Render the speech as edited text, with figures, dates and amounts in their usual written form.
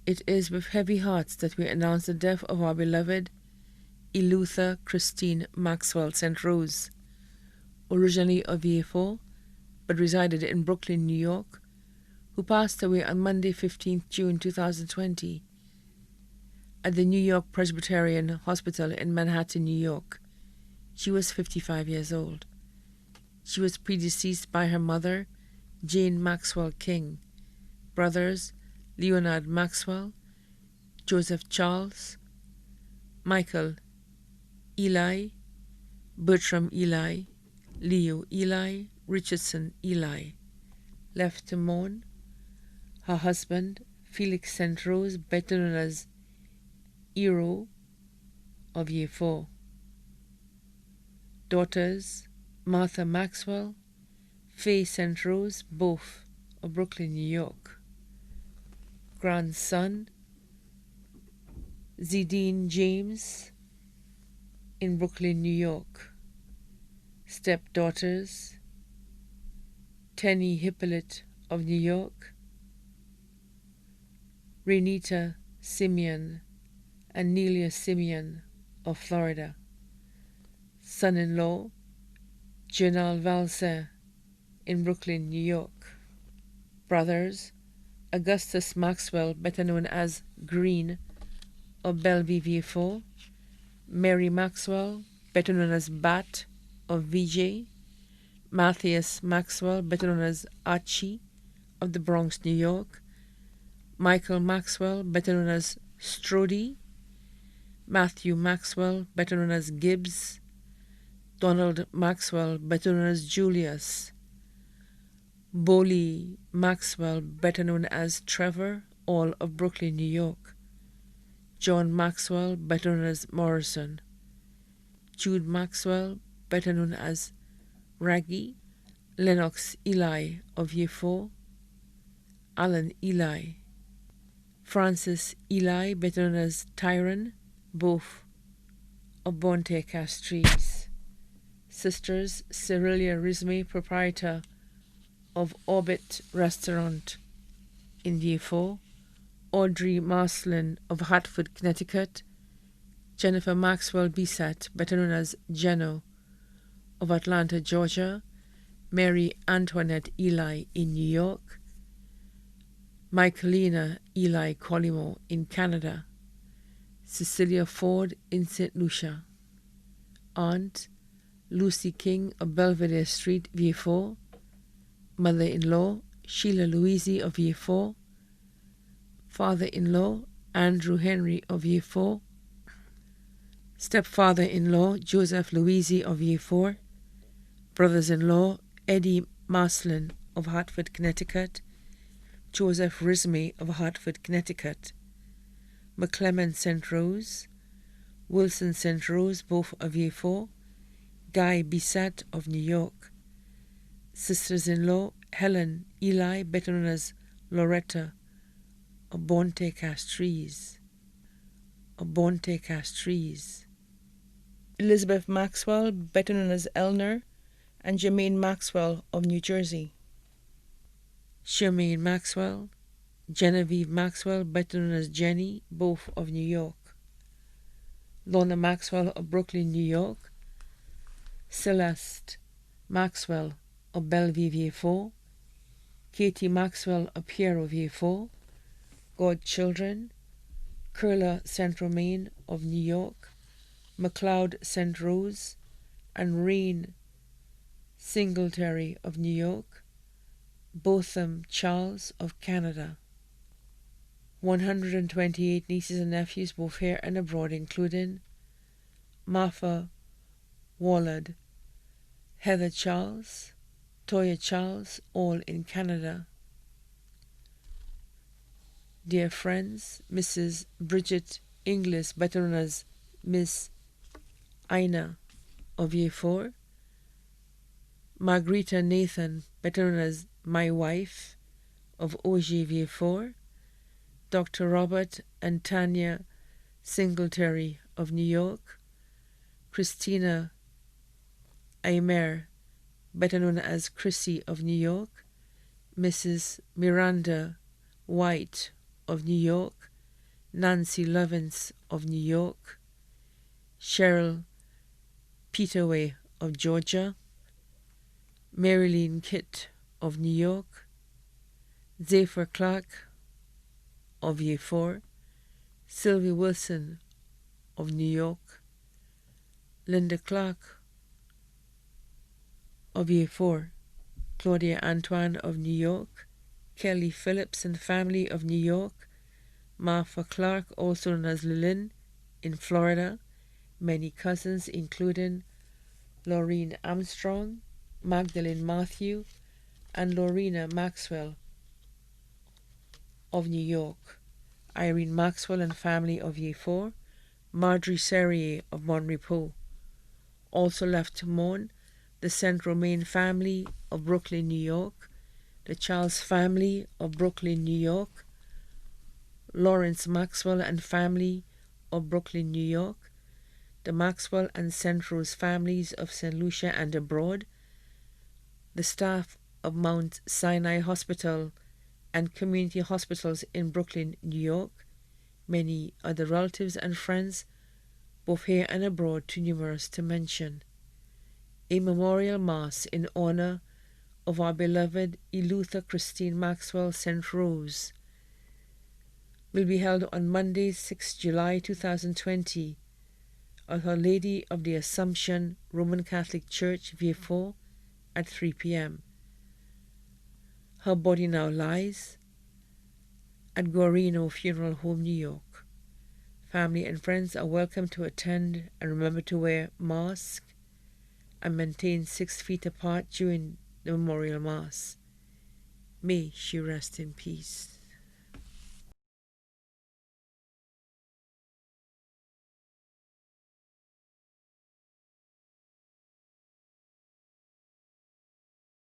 It is with heavy hearts that we announce the death of our beloved Elutha Christine Maxwell St Rose, originally of Vieux, but resided in Brooklyn, New York, who passed away on Monday, 15th June 2020 at the New York Presbyterian Hospital in Manhattan, New York. She was 55 years old. She was predeceased by her mother, Jane Maxwell King, brothers Leonard Maxwell, Joseph Charles, Michael Eli, Bertram Eli, Leo Eli, Richardson Eli. Left to mourn, her husband, Felix St Rose, better known as Hero of Vieux. Daughters, Martha Maxwell, Faye St Rose, both of Brooklyn, New York. Grandson, Zidane James, in Brooklyn, New York. Stepdaughters, Tenny Hippolyte of New York, Renita Simeon and Nelia Simeon of Florida. Son-in-law, Janal Valser in Brooklyn, New York. Brothers, Augustus Maxwell, better known as Green of Belvedere, Mary Maxwell, better known as Bat of Vigier, Matthias Maxwell, better known as Archie of the Bronx, New York, Michael Maxwell, better known as Strody, Matthew Maxwell, better known as Gibbs, Donald Maxwell, better known as Julius, Boley Maxwell, better known as Trevor, all of Brooklyn, New York, John Maxwell, better known as Morrison, Jude Maxwell, better known as Raggy, Lennox Eli of Vieux, Alan Eli, Francis Eli, better known as Tyron, both of Bonte Castries. Sisters, Cerilia Risme, proprietor of Orbit Restaurant in Vieux, Audrey Marcellin of Hartford, Connecticut, Jennifer Maxwell Bisat, better known as Jeno, of Atlanta, Georgia, Mary Antoinette Eli in New York, Michaelina Eli Collimo in Canada, Cecilia Ford in St. Lucia, Aunt Lucy King of Belvedere Street, Vieux, mother-in-law Sheila Louise of Vieux, father-in-law Andrew Henry of Vieux, stepfather-in-law Joseph Louise of Vieux, brothers-in-law Eddie Marcellin of Hartford, Connecticut, Joseph Risme of Hartford, Connecticut, McClement St Rose, Wilson St Rose, both of Vieux, Guy Bisat of New York, sisters-in-law Helen Eli, better known as Loretta of Bonte Castries, Elizabeth Maxwell, better known as Elner, and Jermaine Maxwell of New Jersey, Charmaine Maxwell, Genevieve Maxwell, better known as Jenny, both of New York, Lorna Maxwell of Brooklyn, New York, Celeste Maxwell of Belvedere, Katie Maxwell of Pierre Vieux, godchildren, Curla St. Romain of New York, MacLeod St. Rose, and Rain Singletary of New York, Botham Charles of Canada. 128 nieces and nephews, both here and abroad, including Martha Worlald, Heather Charles, Toya Charles, all in Canada. Dear friends, Mrs. Bridget Inglis, better known as Miss Ina of Vieux, Margarita Nathan, better known as my wife of Auger Vieux, Dr. Robert and Tanya Singletary of New York, Christina Aimer, better known as Chrissy of New York, Mrs. Miranda White of New York, Nancy Lovins of New York, Cheryl Peterway of Georgia, Marylene Kitt of New York, Zephyr Clark of Vieux, Sylvie Wilson of New York, Linda Clark of Vieux, Claudia Antoine of New York, Kelly Phillips and family of New York, Martha Clark, also known as Lillian, in Florida, many cousins including Laureen Armstrong, Magdalene Matthew, and Lorena Maxwell of New York, Irene Maxwell and family of Vieux, Marjorie Serrier of Bon Repos. Also left to mourn the St. Romain family of Brooklyn, New York, the Charles family of Brooklyn, New York, Lawrence Maxwell and family of Brooklyn, New York, the Maxwell and St. Rose families of St. Lucia and abroad, the staff of Mount Sinai Hospital and community hospitals in Brooklyn, New York, many other relatives and friends, both here and abroad, too numerous to mention. A memorial mass in honor of our beloved Elutha Christine Maxwell St. Rose will be held on Monday, 6 July 2020 at Our Lady of the Assumption Roman Catholic Church, Vieux, at 3 p.m. Her body now lies at Guarino Funeral Home, New York. Family and friends are welcome to attend, and remember to wear masks and maintain 6 feet apart during the memorial mass. May she rest in peace.